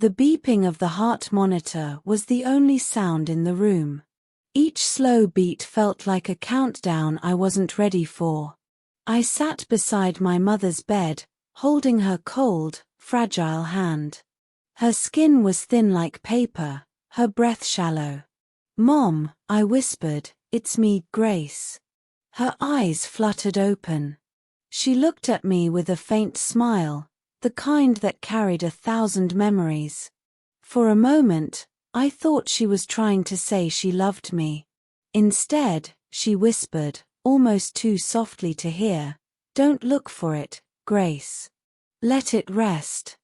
The beeping of the heart monitor was the only sound in the room. Each slow beat felt like a countdown I wasn't ready for. I sat beside my mother's bed, holding her cold, fragile hand. Her skin was thin like paper, her breath shallow. "Mom," I whispered, "it's me, Grace." Her eyes fluttered open. She looked at me with a faint smile, the kind that carried 1,000 memories. For a moment, I thought she was trying to say she loved me. Instead, she whispered, almost too softly to hear, "Don't look for it, Grace. Let it rest."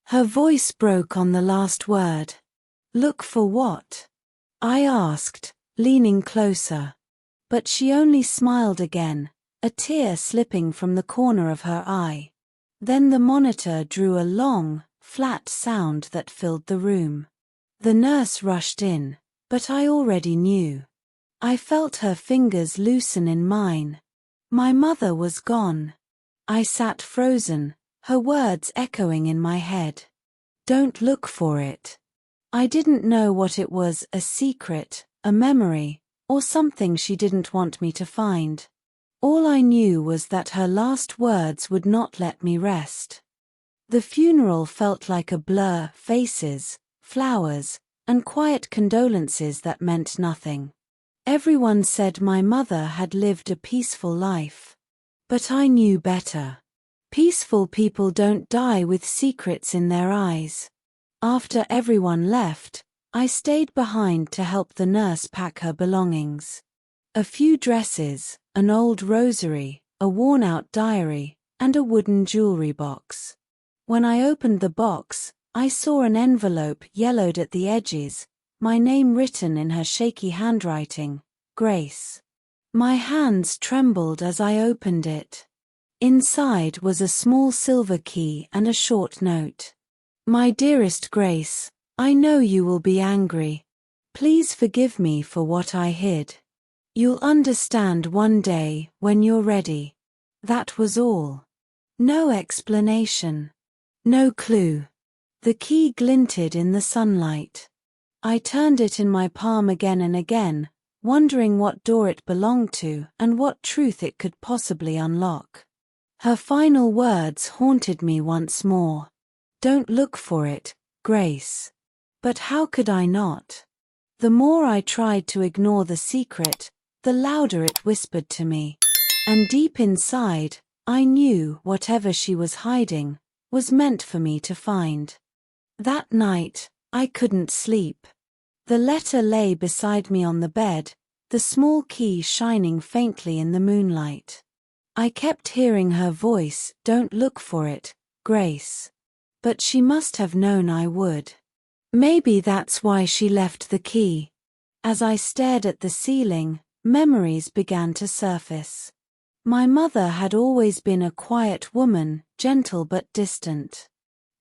Her voice broke on the last word. "Look for what?" I asked, leaning closer. But she only smiled again, a tear slipping from the corner of her eye. Then the monitor drew a long, flat sound that filled the room. The nurse rushed in, but I already knew. I felt her fingers loosen in mine. My mother was gone. I sat frozen, her words echoing in my head. "Don't look for it." I didn't know what it was, a secret, a memory, or something she didn't want me to find. All I knew was that her last words would not let me rest. The funeral felt like a blur, faces, flowers, and quiet condolences that meant nothing. Everyone said my mother had lived a peaceful life. But I knew better. Peaceful people don't die with secrets in their eyes. After everyone left, I stayed behind to help the nurse pack her belongings. A few dresses, an old rosary, a worn-out diary, and a wooden jewelry box. When I opened the box, I saw an envelope yellowed at the edges, my name written in her shaky handwriting, Grace. My hands trembled as I opened it. Inside was a small silver key and a short note. "My dearest Grace, I know you will be angry. Please forgive me for what I hid. You'll understand one day when you're ready." That was all. No explanation. No clue. The key glinted in the sunlight. I turned it in my palm again and again, wondering what door it belonged to and what truth it could possibly unlock. Her final words haunted me once more. "Don't look for it, Grace." But how could I not? The more I tried to ignore the secret, the louder it whispered to me. And deep inside, I knew whatever she was hiding was meant for me to find. That night, I couldn't sleep. The letter lay beside me on the bed, the small key shining faintly in the moonlight. I kept hearing her voice, "Don't look for it, Grace." But she must have known I would. Maybe that's why she left the key. As I stared at the ceiling, memories began to surface. My mother had always been a quiet woman, gentle but distant.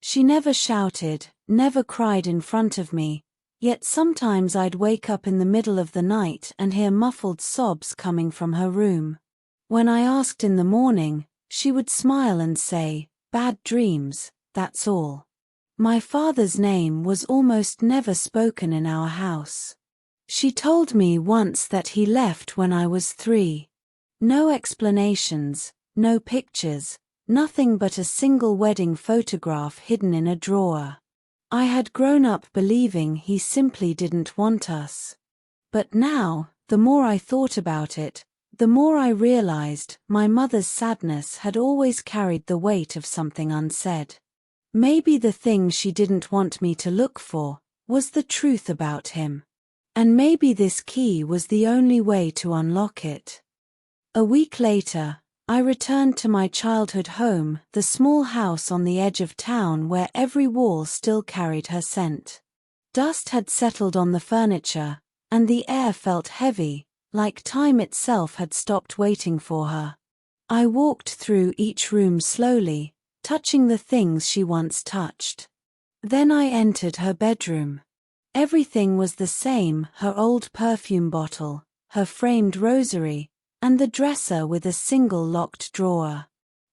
She never shouted, never cried in front of me, yet sometimes I'd wake up in the middle of the night and hear muffled sobs coming from her room. When I asked in the morning, she would smile and say, "Bad dreams, that's all." My father's name was almost never spoken in our house. She told me once that he left when I was 3. No explanations, no pictures, nothing but a single wedding photograph hidden in a drawer. I had grown up believing he simply didn't want us. But now, the more I thought about it, the more I realized my mother's sadness had always carried the weight of something unsaid. Maybe the thing she didn't want me to look for was the truth about him. And maybe this key was the only way to unlock it. A week later, I returned to my childhood home, the small house on the edge of town where every wall still carried her scent. Dust had settled on the furniture, and the air felt heavy, like time itself had stopped waiting for her. I walked through each room slowly, touching the things she once touched. Then I entered her bedroom. Everything was the same, her old perfume bottle, her framed rosary, and the dresser with a single locked drawer.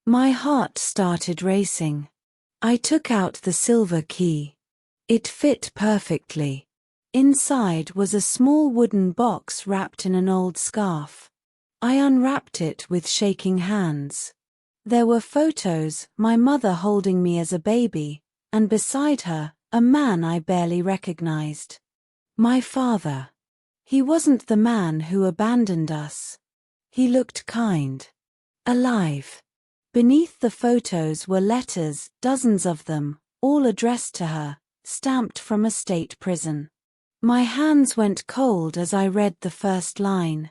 My heart started racing. I took out the silver key. It fit perfectly. Inside was a small wooden box wrapped in an old scarf. I unwrapped it with shaking hands. There were photos, my mother holding me as a baby, and beside her, a man I barely recognized. My father. He wasn't the man who abandoned us. He looked kind. Alive. Beneath the photos were letters, dozens of them, all addressed to her, stamped from a state prison. My hands went cold as I read the first line.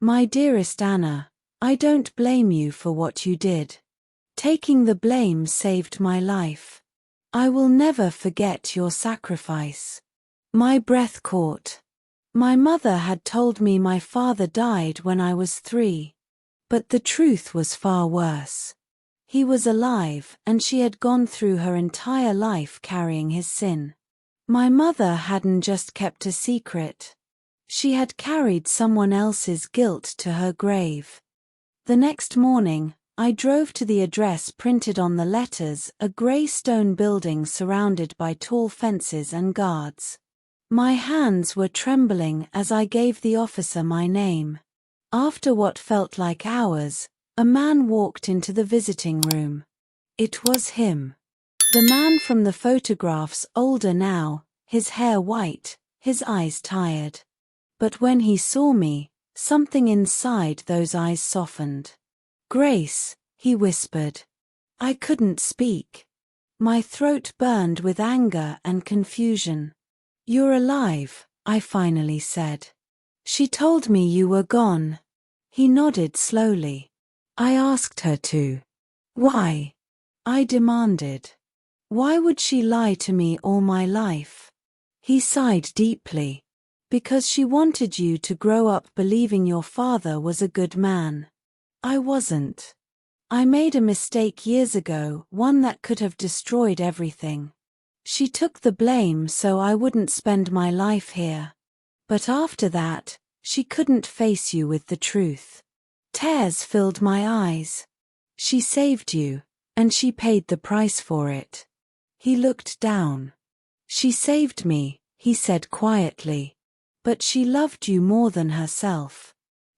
My dearest Anna, I don't blame you for what you did. Taking the blame saved my life. I will never forget your sacrifice. My breath caught. My mother had told me my father died when I was 3. But the truth was far worse. He was alive, and she had gone through her entire life carrying his sin. My mother hadn't just kept a secret. She had carried someone else's guilt to her grave. The next morning, I drove to the address printed on the letters, a grey stone building surrounded by tall fences and guards. My hands were trembling as I gave the officer my name. After what felt like hours, a man walked into the visiting room. It was him. The man from the photographs, older now, his hair white, his eyes tired. But when he saw me, something inside those eyes softened. "Grace," he whispered. I couldn't speak. My throat burned with anger and confusion. "You're alive," I finally said. "She told me you were gone." He nodded slowly. I asked her to. "Why?" I demanded. "Why would she lie to me all my life?" He sighed deeply. "Because she wanted you to grow up believing your father was a good man. I wasn't. I made a mistake years ago, one that could have destroyed everything. She took the blame so I wouldn't spend my life here. But after that, she couldn't face you with the truth. Tears filled my eyes. She saved you, and she paid the price for it." He looked down. "She saved me," he said quietly. "But she loved you more than herself."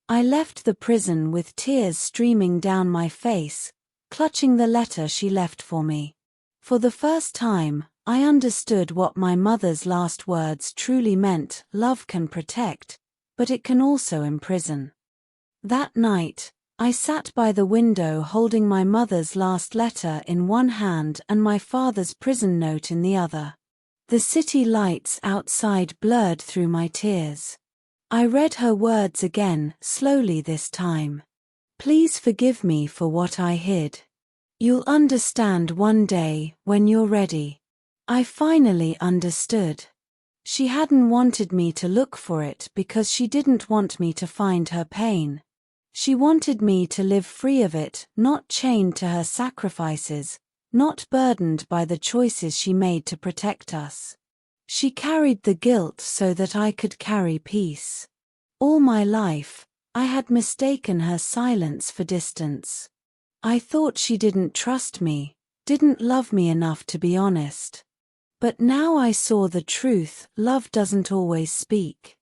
I left the prison with tears streaming down my face, clutching the letter she left for me. For the first time, I understood what my mother's last words truly meant. Love can protect, but it can also imprison. That night, I sat by the window holding my mother's last letter in one hand and my father's prison note in the other. The city lights outside blurred through my tears. I read her words again, slowly this time. "Please forgive me for what I hid. You'll understand one day, when you're ready." I finally understood. She hadn't wanted me to look for it because she didn't want me to find her pain. She wanted me to live free of it, not chained to her sacrifices, not burdened by the choices she made to protect us. She carried the guilt so that I could carry peace. All my life, I had mistaken her silence for distance. I thought she didn't trust me, didn't love me enough to be honest. But now I saw the truth. Love doesn't always speak.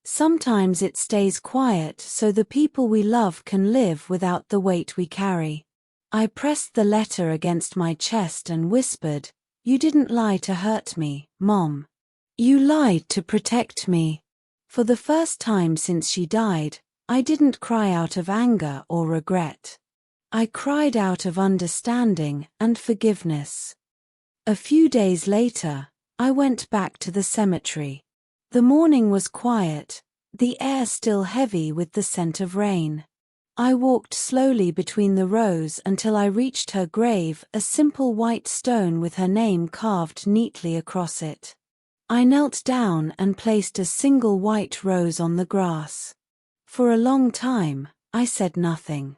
Sometimes it stays quiet so the people we love can live without the weight we carry. I pressed the letter against my chest and whispered, "You didn't lie to hurt me, Mom. You lied to protect me." For the first time since she died, I didn't cry out of anger or regret. I cried out of understanding and forgiveness. A few days later, I went back to the cemetery. The morning was quiet, the air still heavy with the scent of rain. I walked slowly between the rows until I reached her grave, a simple white stone with her name carved neatly across it. I knelt down and placed a single white rose on the grass. For a long time, I said nothing.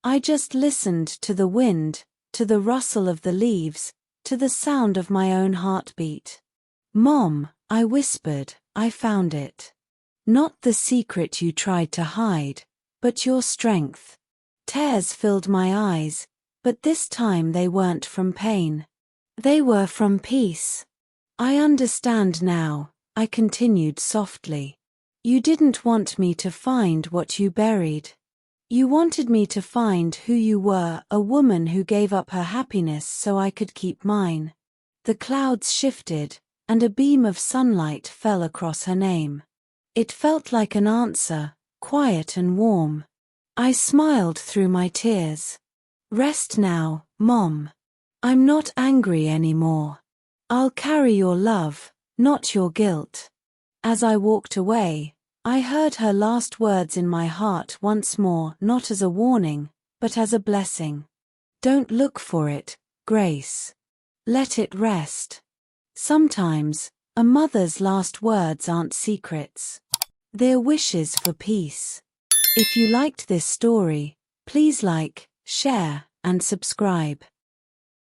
I just listened to the wind, to the rustle of the leaves, to the sound of my own heartbeat. "Mom," I whispered, "I found it. Not the secret you tried to hide, but your strength." Tears filled my eyes, but this time they weren't from pain. They were from peace. I understand now, I continued softly. You didn't want me to find what you buried. You wanted me to find who you were, a woman who gave up her happiness so I could keep mine. The clouds shifted, and a beam of sunlight fell across her name. It felt like an answer, quiet and warm. I smiled through my tears. Rest now, Mom. I'm not angry anymore. I'll carry your love, not your guilt. As I walked away, I heard her last words in my heart once more, not as a warning, but as a blessing. Don't look for it, Grace. Let it rest. Sometimes, a mother's last words aren't secrets. They're wishes for peace. If you liked this story, please like, share, and subscribe.